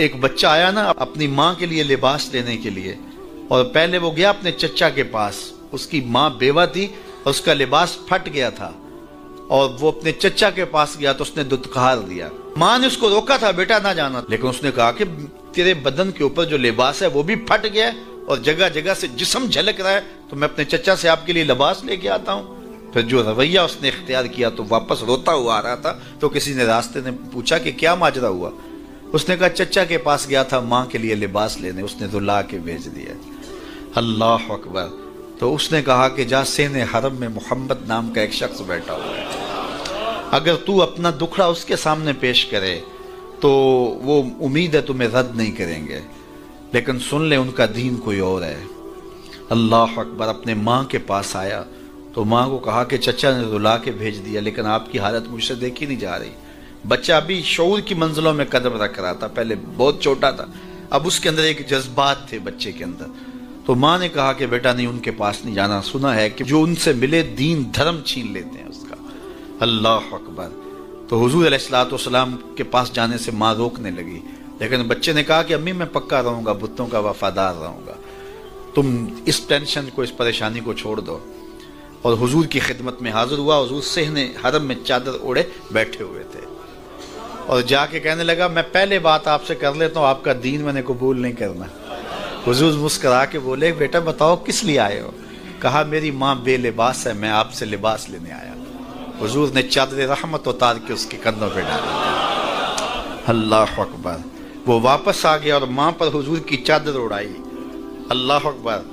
एक बच्चा आया ना अपनी माँ के लिए लिबास लेने के लिए, और पहले वो गया अपने चचा के पास। उसकी माँ बेवा थी और उसका लिबास फट गया था, और वो अपने चचा के पास गया तो उसने दुत्कार दिया। माँ ने उसको रोका था, बेटा ना जाना, लेकिन उसने कहा कि तेरे बदन के ऊपर जो लिबास है वो भी फट गया है और जगह जगह से जिस्म झलक रहा है, तो मैं अपने चचा से आपके लिए लिबास लेके आता हूँ। फिर जो रवैया उसने इख्तियार किया, तो वापस रोता हुआ आ रहा था, तो किसी ने रास्ते ने पूछा कि क्या माजरा हुआ। उसने कहा चचा के पास गया था माँ के लिए लिबास लेने, उसने रुला के भेज दिया। अल्लाह अकबर। तो उसने कहा कि जा सेने हरम में मोहम्मद नाम का एक शख्स बैठा हुआ है, अगर तू अपना दुखड़ा उसके सामने पेश करे तो वो उम्मीद है तुम्हें रद्द नहीं करेंगे, लेकिन सुन ले उनका दीन कोई और है। अल्लाह अकबर। अपने माँ के पास आया तो माँ को कहा कि चचा ने रुला के भेज दिया, लेकिन आपकी हालत मुझसे देखी नहीं जा रही। बच्चा अभी शऊर की मंजिलों में कदम रख रहा था, पहले बहुत छोटा था, अब उसके अंदर एक जज्बात थे बच्चे के अंदर। तो माँ ने कहा कि बेटा नहीं, उनके पास नहीं जाना, सुना है कि जो उनसे मिले दीन धर्म छीन लेते हैं उसका। अल्लाह अकबर। तो हुजूर अलैहिस्सलाम के पास जाने से माँ रोकने लगी, लेकिन बच्चे ने कहा कि अम्मी मैं पक्का रहूंगा, बुतों का वफादार रहूंगा, तुम इस टेंशन को, इस परेशानी को छोड़ दो। और हुजूर की खिदमत में हाजिर हुआ। हुजूर सेहने हरम में चादर ओढ़े बैठे हुए थे, और जाके कहने लगा मैं पहले बात आपसे कर लेता हूँ, आपका दीन मैंने कबूल नहीं करना। हुजूर मुस्करा के बोले बेटा बताओ किस लिए आए हो। कहा मेरी माँ बेलिबास है, मैं आपसे लिबास लेने आया। हुजूर ने चादर रहमत उतार के उसके कंधों पे डाला। अल्लाह अकबर। वो वापस आ गया और माँ पर हुजूर की चादर उड़ाई। अल्लाह अकबर।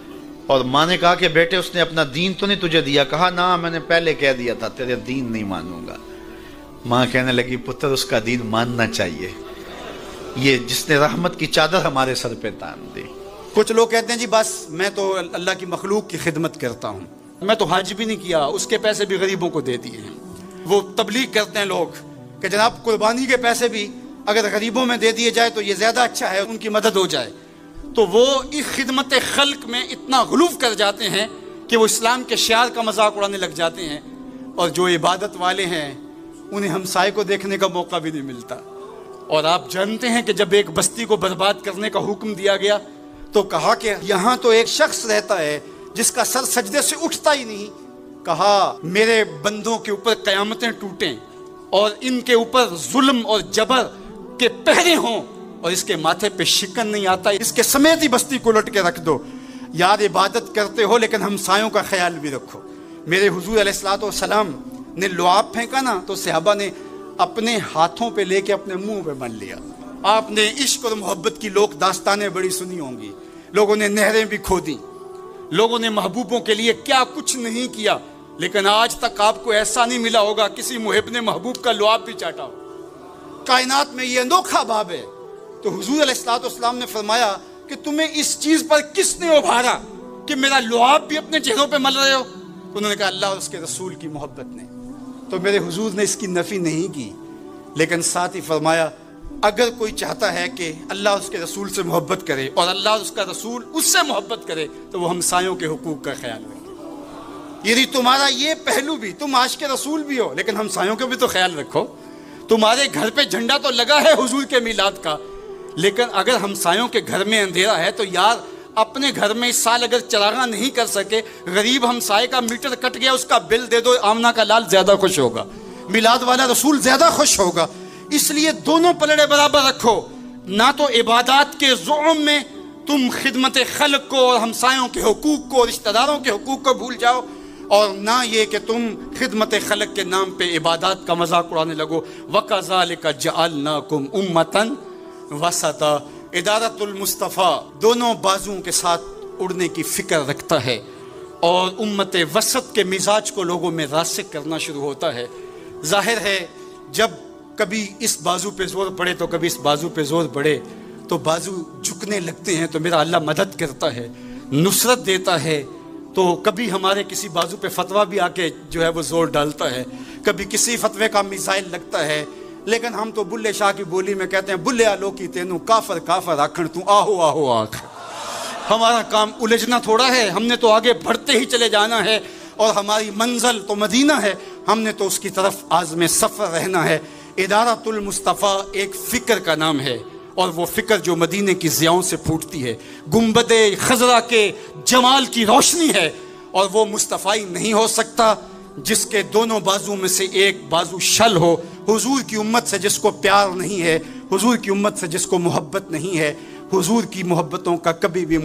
और माँ ने कहा कि बेटे उसने अपना दीन तो नहीं तुझे दिया। कहा ना, मैंने पहले कह दिया था तेरे दीन नहीं मानूंगा। माँ कहने लगी पुत्र उसका दीन मानना चाहिए, ये जिसने रहमत की चादर हमारे सर पे तान दी। कुछ लोग कहते हैं जी बस मैं तो अल्लाह की मखलूक की खिदमत करता हूँ, मैं तो हज भी नहीं किया, उसके पैसे भी गरीबों को दे दिए हैं। वो तबलीग करते हैं लोग कि जनाब कुर्बानी के पैसे भी अगर गरीबों में दे दिए जाए तो ये ज़्यादा अच्छा है, उनकी मदद हो जाए। तो वो इस खिदमत खल्क में इतना गुलूफ कर जाते हैं कि वो इस्लाम के शियार का मजाक उड़ाने लग जाते हैं, और जो इबादत वाले हैं उन्हें हमसाये को देखने का मौका भी नहीं मिलता। और आप जानते हैं कि जब एक बस्ती को बर्बाद करने का हुक्म दिया गया तो कहा कि यहाँ तो एक शख्स रहता है जिसका सर सजदे से उठता ही नहीं। कहा मेरे बंदों के ऊपर कयामतें टूटें और इनके ऊपर जुल्म और जबर के पहरे हों और इसके माथे पे शिकन नहीं आता, इसके समेत ही बस्ती को लट के रख दो। यार इबादत करते हो लेकिन हमसायों का ख्याल भी रखो। मेरे हुजूर अलैहिस्सलाम ने लुआब फेंका ना तो सहाबा ने अपने हाथों पे लेके अपने मुंह पे मल लिया। आपने इश्क और मोहब्बत की लोक दास्तानें बड़ी सुनी होंगी। लोगों ने नहरें भी खोदी, लोगों ने महबूबों के लिए क्या कुछ नहीं किया, लेकिन आज तक आपको ऐसा नहीं मिला होगा किसी मुहिब ने महबूब का लुआब भी चाटा हो। कायनात में ये अनोखा बाब है। तो हुजूर अलैहिस्सलाम ने फरमाया कि तुम्हें इस चीज पर किसने उभारा कि मेरा लुआब भी अपने चेहरों पे मल रहे हो। तो उन्होंने कहा अल्लाह और उसके रसूल की मोहब्बत ने। तो मेरे हुजूर ने इसकी नफी नहीं की, लेकिन साथ ही फरमाया अगर कोई चाहता है कि अल्लाह उसके रसूल से मोहब्बत करे और अल्लाह उसका रसूल उससे मोहब्बत करे तो वो हमसायों के हुकूक का ख्याल रखे। यदि तुम्हारा ये पहलू भी, तुम आशिक रसूल भी हो लेकिन हमसायों का भी तो ख्याल रखो। तुम्हारे घर पे झंडा तो लगा है हुजूर के मिलाद का, लेकिन अगर हमसायों के घर में अंधेरा है तो यार अपने घर में इस साल अगर चरागा नहीं कर सके, गरीब हमसाये का मीटर कट गया उसका बिल दे दो, आमना का लाल ज्यादा खुश होगा, मिलाद वाला रसूल ज्यादा खुश होगा। इसलिए दोनों पलड़े बराबर रखो। ना तो इबादत के ज़ुल्म में तुम खिदमत खल्क को और हमसायों के हुकूक को, रिश्तेदारों के हुकूक को भूल जाओ, और ना ये कि तुम खिदमत खल्क के नाम पे इबादत का मजाक उड़ाने लगो। वकज़ालिका जअलनाकुम उम्मतन वसता। इदारतुल मुस्तफ़ा दोनों बाजुओं के साथ उड़ने की फिक्र रखता है और उम्मत वसत के मिजाज को लोगों में रासिक करना शुरू होता है। जाहिर है जब कभी इस बाजू पे जोर पड़े तो कभी इस बाजू पे जोर पड़े तो बाजू झुकने लगते हैं, तो मेरा अल्लाह मदद करता है, नुसरत देता है। तो कभी हमारे किसी बाजू पे फतवा भी आके जो है वो जोर डालता है, कभी किसी फतवे का मिसाइल लगता है, लेकिन हम तो बुल्ले शाह की बोली में कहते हैं बुल्ले आलो की तेनू काफर काफर आखण तू आहो आहो आख। हमारा काम उलझना थोड़ा है, हमने तो आगे बढ़ते ही चले जाना है और हमारी मंजिल तो मदीना है, हमने तो उसकी तरफ आज़म सफ़र रहना है। इदारतुल मुस्तफ़ा एक फ़िक्र का नाम है और वो फिक्र जो मदीने की ज़ियाओं से फूटती है, गुंबदे खज़रा के जमाल की रोशनी है, और वो मुस्तफ़ाई नहीं हो सकता जिसके दोनों बाजू में से एक बाजू शल हो। हुजूर की उम्मत से जिसको प्यार नहीं है, हुजूर की उम्मत से जिसको मोहब्बत नहीं है, हुजूर की मोहब्बतों का कभी भी